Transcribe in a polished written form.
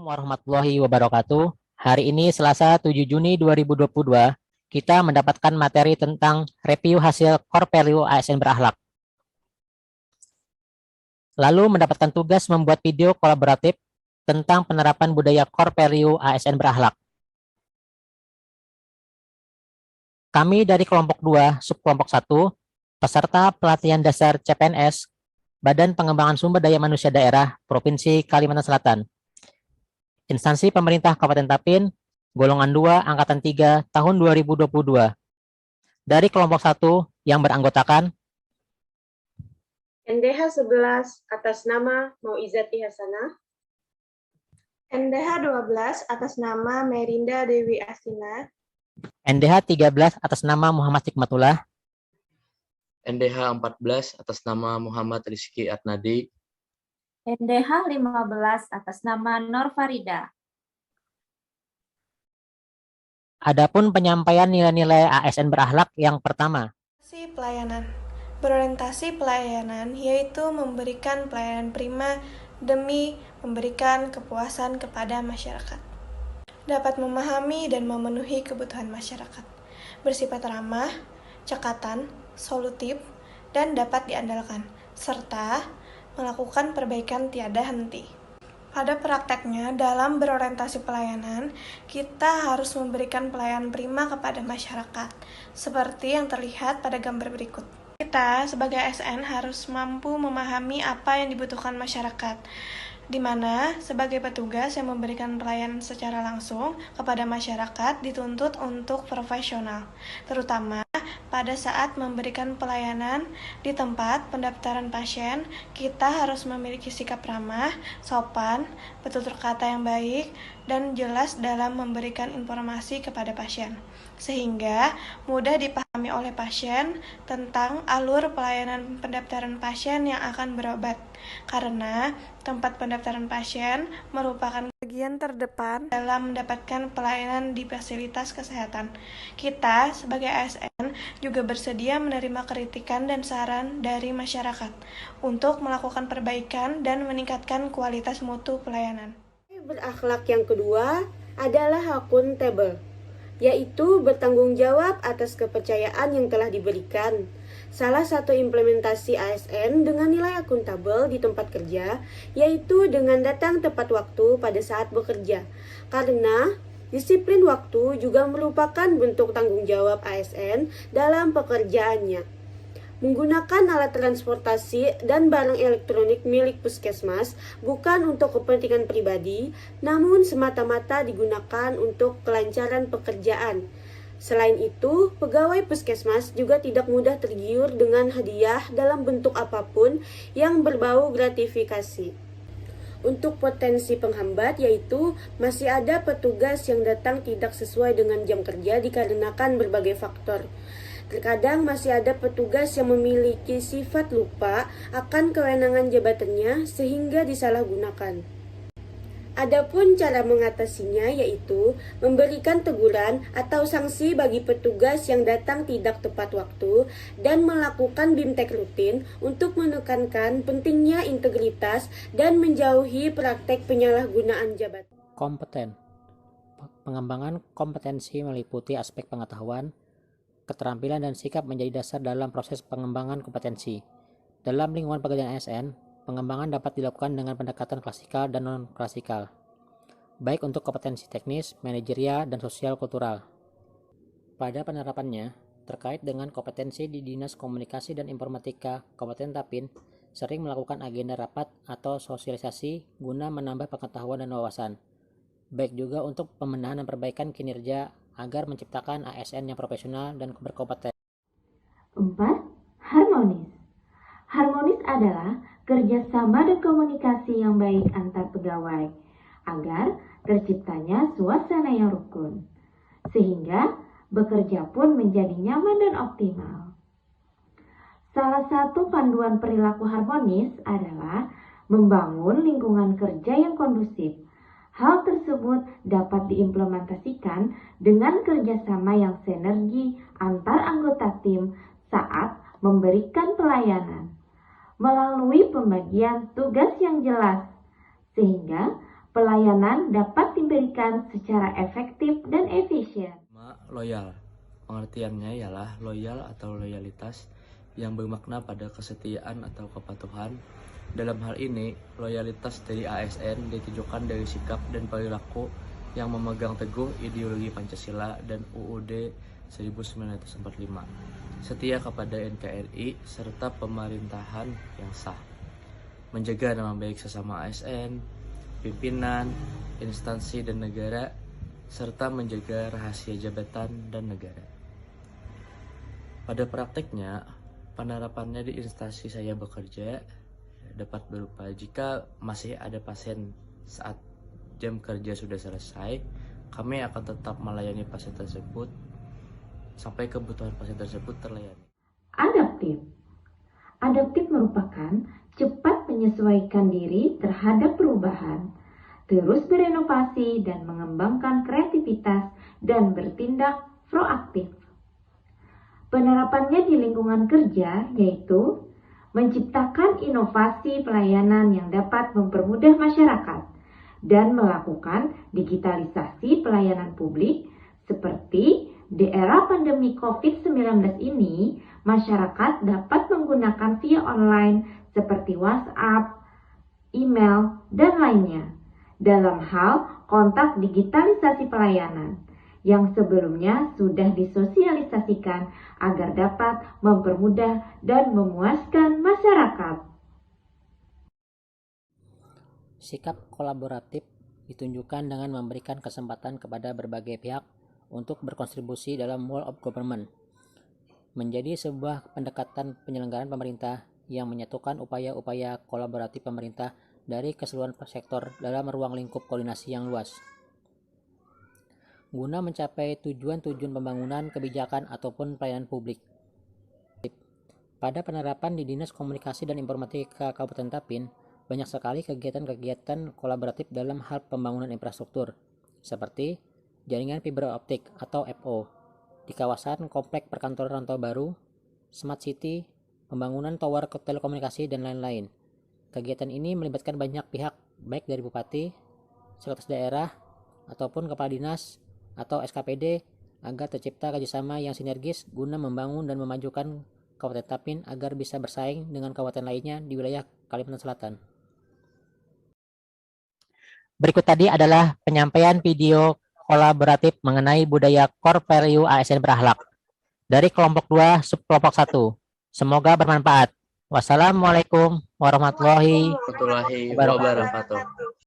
Warahmatullahi wabarakatuh. Hari ini Selasa 7 Juni 2022, kita mendapatkan materi tentang review hasil core value ASN berakhlak. Lalu mendapatkan tugas membuat video kolaboratif tentang penerapan budaya core value ASN berakhlak. Kami dari kelompok 2, subkelompok 1, peserta pelatihan dasar CPNS, Badan Pengembangan Sumber Daya Manusia Daerah, Provinsi Kalimantan Selatan. Instansi pemerintah Kabupaten Tapin, golongan 2, angkatan 3, tahun 2022. Dari kelompok 1 yang beranggotakan NDH 11 atas nama Mauizati Hasanah, NDH 12 atas nama Merinda Dewi Astina, NDH 13 atas nama Muhammad Hikmatullah, NDH 14 atas nama Muhammad Rizky Atnadi, NDH 15 atas nama Nur Farida. Adapun penyampaian nilai-nilai ASN berakhlak yang pertama. pelayanan. Berorientasi pelayanan yaitu memberikan pelayanan prima demi memberikan kepuasan kepada masyarakat. Dapat memahami dan memenuhi kebutuhan masyarakat. Bersifat ramah, cekatan, solutif, dan dapat diandalkan, serta melakukan perbaikan tiada henti. Pada prakteknya, dalam berorientasi pelayanan, kita harus memberikan pelayanan prima kepada masyarakat, seperti yang terlihat pada gambar berikut. Kita sebagai ASN harus mampu memahami apa yang dibutuhkan masyarakat, di mana sebagai petugas yang memberikan pelayanan secara langsung kepada masyarakat dituntut untuk profesional, terutama pada saat memberikan pelayanan di tempat pendaftaran pasien. Kita harus memiliki sikap ramah, sopan, bertutur kata yang baik, dan jelas dalam memberikan informasi kepada pasien, sehingga mudah dipahami oleh pasien tentang alur pelayanan pendaftaran pasien yang akan berobat, karena tempat pendaftaran pasien merupakan bagian terdepan dalam mendapatkan pelayanan di fasilitas kesehatan. Kita sebagai ASN juga bersedia menerima kritikan dan saran dari masyarakat untuk melakukan perbaikan dan meningkatkan kualitas mutu pelayanan. Berakhlak yang kedua adalah akuntabel, yaitu bertanggung jawab atas kepercayaan yang telah diberikan. Salah satu implementasi ASN dengan nilai akuntabel di tempat kerja, yaitu dengan datang tepat waktu pada saat bekerja. Karena disiplin waktu juga merupakan bentuk tanggung jawab ASN dalam pekerjaannya. Menggunakan alat transportasi dan barang elektronik milik puskesmas bukan untuk kepentingan pribadi, namun semata-mata digunakan untuk kelancaran pekerjaan. Selain itu, pegawai puskesmas juga tidak mudah tergiur dengan hadiah dalam bentuk apapun yang berbau gratifikasi. Untuk potensi penghambat, yaitu masih ada petugas yang datang tidak sesuai dengan jam kerja dikarenakan berbagai faktor. Terkadang masih ada petugas yang memiliki sifat lupa akan kewenangan jabatannya sehingga disalahgunakan. Adapun cara mengatasinya yaitu memberikan teguran atau sanksi bagi petugas yang datang tidak tepat waktu dan melakukan BIMTEK rutin untuk menekankan pentingnya integritas dan menjauhi praktek penyalahgunaan jabatan. Kompeten. Pengembangan kompetensi meliputi aspek pengetahuan, keterampilan dan sikap menjadi dasar dalam proses pengembangan kompetensi. Dalam lingkungan pekerjaan ASN, pengembangan dapat dilakukan dengan pendekatan klasikal dan non-klasikal, baik untuk kompetensi teknis, manajerial, dan sosial kultural. Pada penerapannya, terkait dengan kompetensi di Dinas Komunikasi dan Informatika Kabupaten Tapin, sering melakukan agenda rapat atau sosialisasi guna menambah pengetahuan dan wawasan, baik juga untuk pembenahan dan perbaikan kinerja agar menciptakan ASN yang profesional dan berkompeten. 4. Harmonis. Harmonis adalah kerjasama dan komunikasi yang baik antar pegawai agar terciptanya suasana yang rukun, sehingga bekerja pun menjadi nyaman dan optimal. Salah satu panduan perilaku harmonis adalah membangun lingkungan kerja yang kondusif. Hal tersebut dapat diimplementasikan dengan kerjasama yang sinergi antar anggota tim saat memberikan pelayanan, melalui pembagian tugas yang jelas, sehingga pelayanan dapat diberikan secara efektif dan efisien. Loyal. Pengertiannya ialah loyal atau loyalitas yang bermakna pada kesetiaan atau kepatuhan. Dalam hal ini, loyalitas dari ASN ditujukan dari sikap dan perilaku yang memegang teguh ideologi Pancasila dan UUD 1945, setia kepada NKRI serta pemerintahan yang sah, menjaga nama baik sesama ASN, pimpinan, instansi dan negara, serta menjaga rahasia jabatan dan negara. Pada prakteknya, penerapannya di instansi saya bekerja dapat berupa jika masih ada pasien saat jam kerja sudah selesai, kami akan tetap melayani pasien tersebut sampai kebutuhan pasien tersebut terlayani. Adaptif. Adaptif merupakan cepat menyesuaikan diri terhadap perubahan, terus berinovasi dan mengembangkan kreativitas dan bertindak proaktif. Penerapannya di lingkungan kerja yaitu menciptakan inovasi pelayanan yang dapat mempermudah masyarakat dan melakukan digitalisasi pelayanan publik seperti di era pandemi COVID-19 ini, masyarakat dapat menggunakan via online seperti WhatsApp, email, dan lainnya dalam hal kontak digitalisasi pelayanan yang sebelumnya sudah disosialisasikan agar dapat mempermudah dan memuaskan masyarakat. Sikap kolaboratif ditunjukkan dengan memberikan kesempatan kepada berbagai pihak untuk berkontribusi dalam world of government, menjadi sebuah pendekatan penyelenggaraan pemerintah yang menyatukan upaya-upaya kolaboratif pemerintah dari keseluruhan sektor dalam ruang lingkup koordinasi yang luas, guna mencapai tujuan-tujuan pembangunan kebijakan ataupun pelayanan publik. Pada penerapan di Dinas Komunikasi dan Informatika Kabupaten Tapin, banyak sekali kegiatan-kegiatan kolaboratif dalam hal pembangunan infrastruktur, seperti jaringan fiber optik atau FO di kawasan komplek perkantoran Rantau Baru, Smart City, pembangunan tower telekomunikasi, dan lain-lain. Kegiatan ini melibatkan banyak pihak, baik dari Bupati, Sekretaris Daerah, ataupun Kepala Dinas atau SKPD, agar tercipta kerjasama yang sinergis guna membangun dan memajukan Kabupaten Tapin agar bisa bersaing dengan kabupaten lainnya di wilayah Kalimantan Selatan. Berikut tadi adalah penyampaian video kolaboratif mengenai budaya core value ASN berakhlak dari kelompok 2 subkelompok 1. Semoga bermanfaat. Wassalamualaikum warahmatullahi Warahmatullahi wabarakatuh.